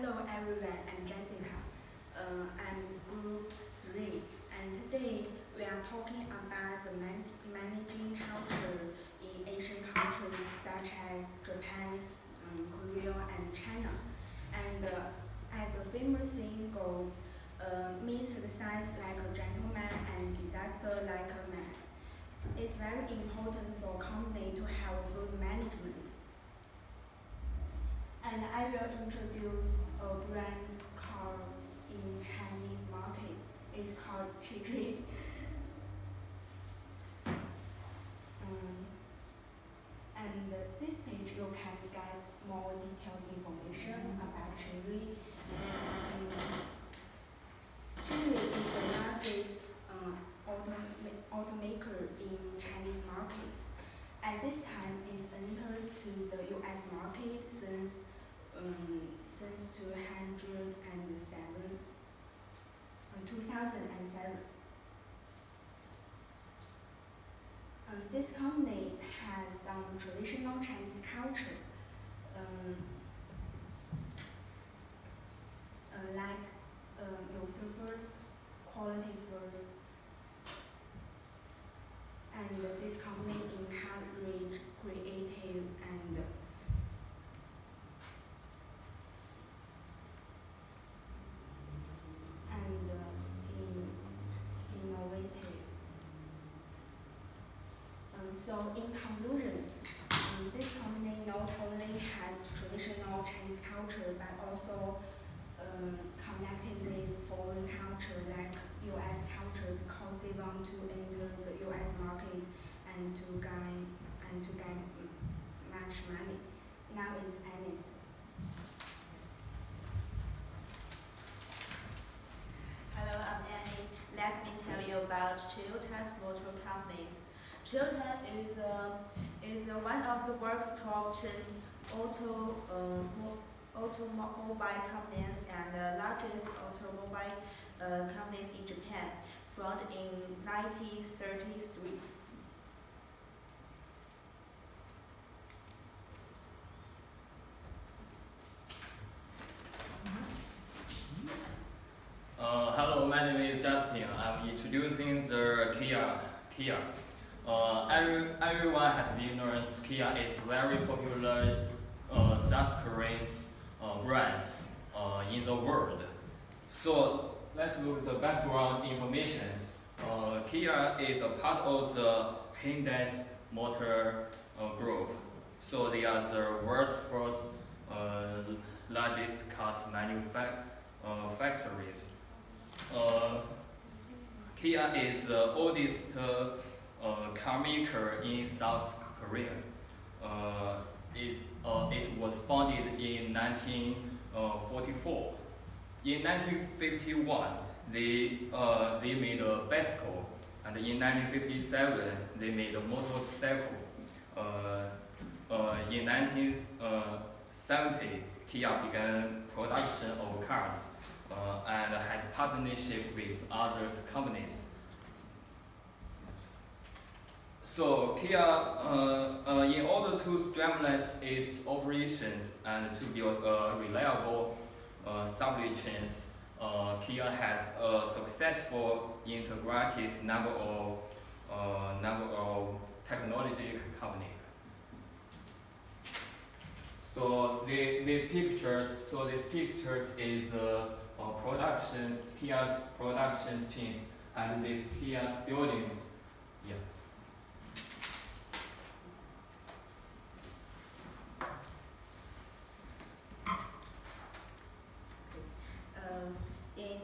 Hello everyone, I'm Jessica. I'm group 3 and today we are talking about the managing culture in Asian countries such as Japan, Korea and China. And as the famous saying goes, mean success like a gentleman and disaster like a man. It's very important for a company to have good management. And I will introduce a brand called in Chinese market. It's called Chili. And this page you can get more detailed information about Chili. Chili is the largest automaker in Chinese market. At this time, it's entered to the U.S. market since 2007. This company has some traditional Chinese culture, like user first, quality first, and this company encourage creative and innovative. So in conclusion, this company not only has traditional Chinese culture but also connected with foreign culture like U.S. culture because they want to enter the U.S. market and to get much money. Now is Annie's. Hello, I'm Annie. Let me tell you about Toyota's motor companies. Toyota is one of the world's top 10 automobile companies and the largest automobile companies in Japan, founded in 1933. Hello, my name is Justin. I'm introducing the Kia. Everyone has witnessed Kia is very popular South Korean brands in the world. So let's look at the background information. Kia is a part of the Hyundai Motor Group. So they are the world's first largest cars factories. Kia is the oldest car maker in South Korea. It was founded in 1944. In 1951, they made a bicycle, and in 1957 they made a motorcycle. In 1970, Kia began production of cars and has partnership with other companies. So Kia, in order to streamline its operations and to build a reliable supply chains, Kia has a successful integrated number of technology companies. So these pictures is Kia's production chains and these Kia's buildings. Yeah. In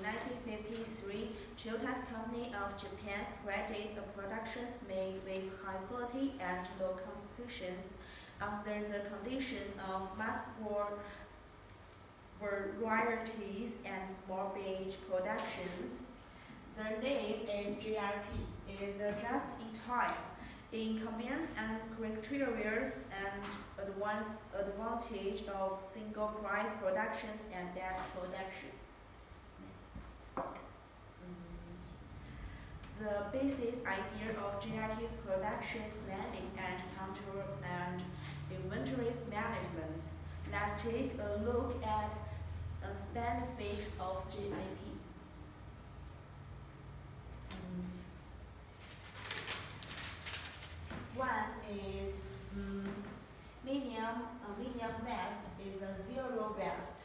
1953, Toyota's Company of Japan created a productions made with high quality and low competitions under the condition of mass varieties and small batch productions. The name is JRT. It is just in time. In convenience and characteristics and advantage of single price productions and batch production. The basic idea of JRT's production planning and control and inventories management Let's take a look at benefits of GIT. One is medium waste is a zero waste.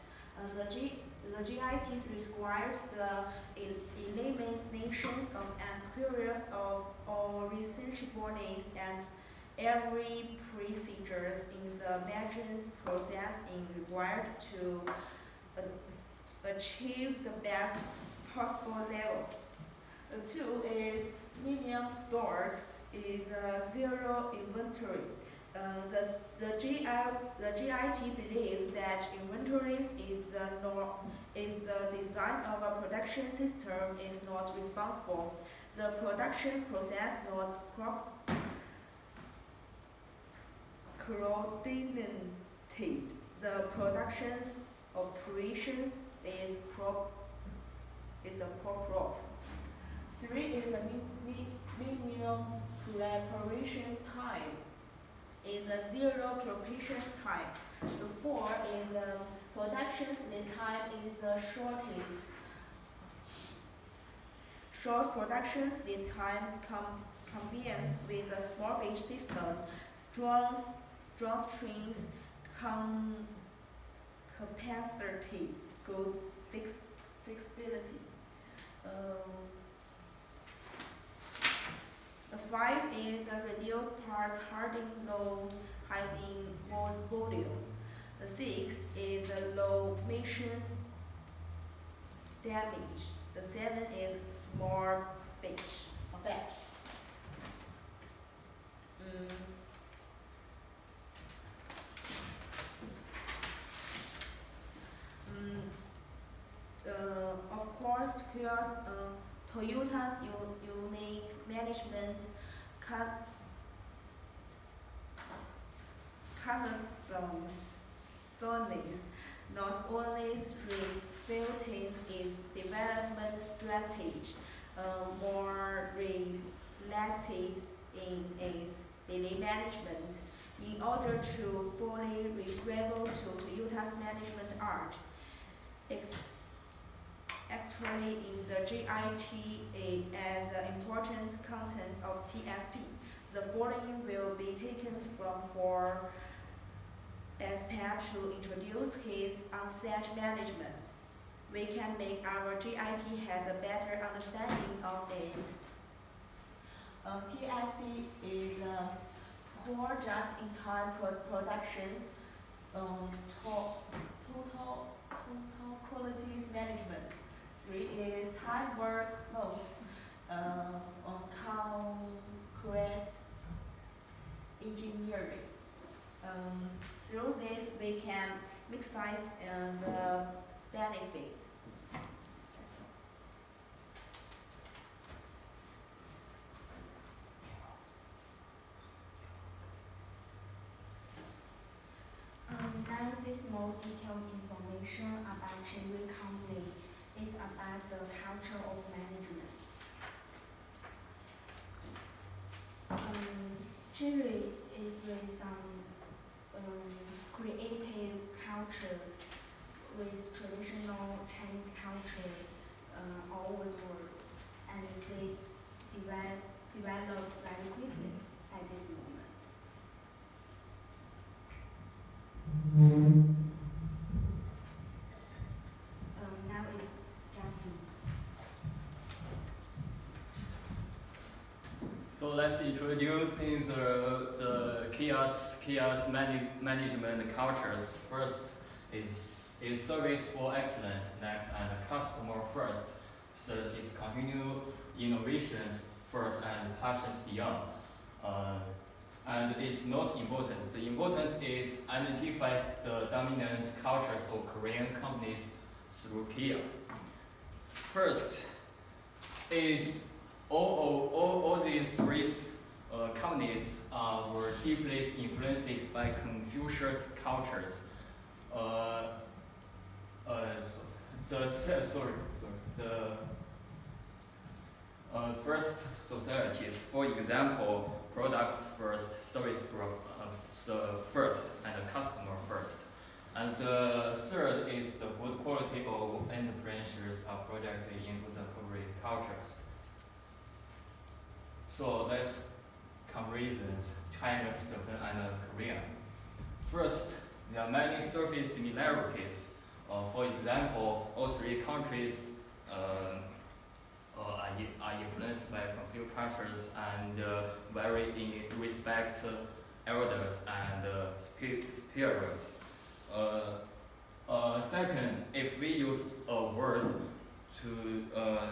The GITs requires the eliminations of inquiries of all research bodies and every procedures in the management process is required to achieve the best possible level. Two is medium stored is zero inventory. The GIT believes that inventories is the design of a production system is not responsible. The production process not coordinated. The production's operations is a proper. Three is a minimum preparations time. Is a zero preparations time. The four is production's lead time is the shortest. Short production's lead times combines with a small batch system, strong strings, capacity, good flexibility. The five is a reduced parts hardening low hiding volume. The six is a low emissions damage. The seven is small batch. Of course, because Toyota's unique management Sony's not only reflecting its development strategy, more reflected in its daily management. In order to fully reveal to Toyota's management art, actually in the GIT as an important content of TSP. The following will be taken from four aspects to introduce his on-set management. We can make our GIT has a better understanding of it. TSP is core just-in-time productions, total qualities management. Three is time work most, concrete engineering. Through this, we can maximize the benefits. Now this more detailed information about Cherry Company is about the culture of management. Cherry is with some creative culture with traditional Chinese culture all over the world, and they develop very quickly at this moment. Now is Justin. So let's introduce the chaos management cultures. First is service for excellence. Next, and customer first. Third is continue innovations first and passions beyond. And it's not important. The importance is identifies the dominant cultures of Korean companies through Kia. First is all these three companies were deeply influenced by Confucius cultures. The first societies, for example, products first, service first, and customer first. And the third is the good quality of entrepreneurs are projected into the corporate cultures. So let's comparisons China, Japan, and Korea. First, there are many surface similarities. For example, all three countries are influenced by Confucian cultures and vary in respect elders and superiors. Second, if we use a word to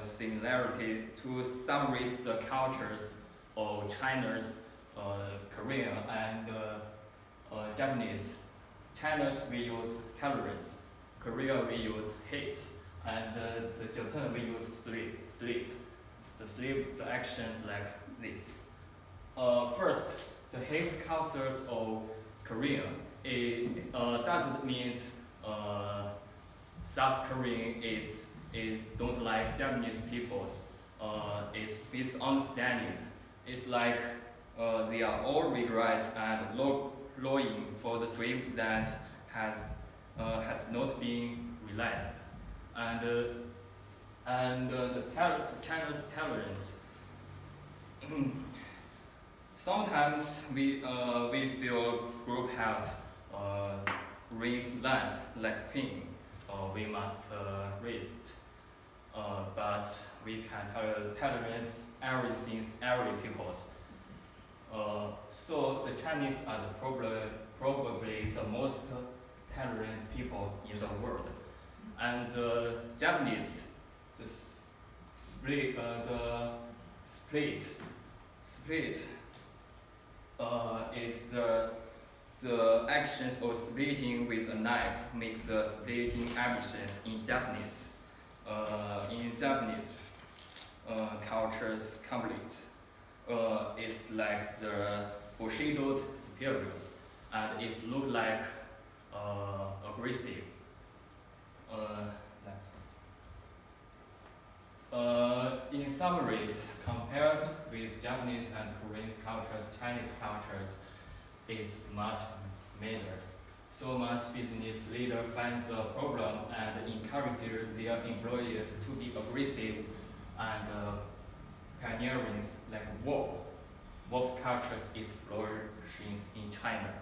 similarity to summarize the cultures of China's, Korean, and Japanese. China's we use tolerance, Korea we use hate, and the Japan we use sleep. The actions like this. First, the hate cultures of Korea. It doesn't mean South Korean is don't like Japanese peoples. It's misunderstanding. It's like they are all regret and longing for the dream that has not been realized, and China's tolerance. Sometimes we feel group health raise less like pain. We must rest, but we can tolerate everything, every peoples. So the Chinese are probably the most tolerant people in the world, and the Japanese, the split is the actions of splitting with a knife make the splitting actions in Japanese. Cultures complete. It's like the Bushido superiors, and it look like aggressive. In summaries, compared with Japanese and Korean cultures, Chinese cultures is much better. So much business leader finds the problem and encourages their employees to be aggressive and pioneering like wolf. Wolf cultures is flourishing in China.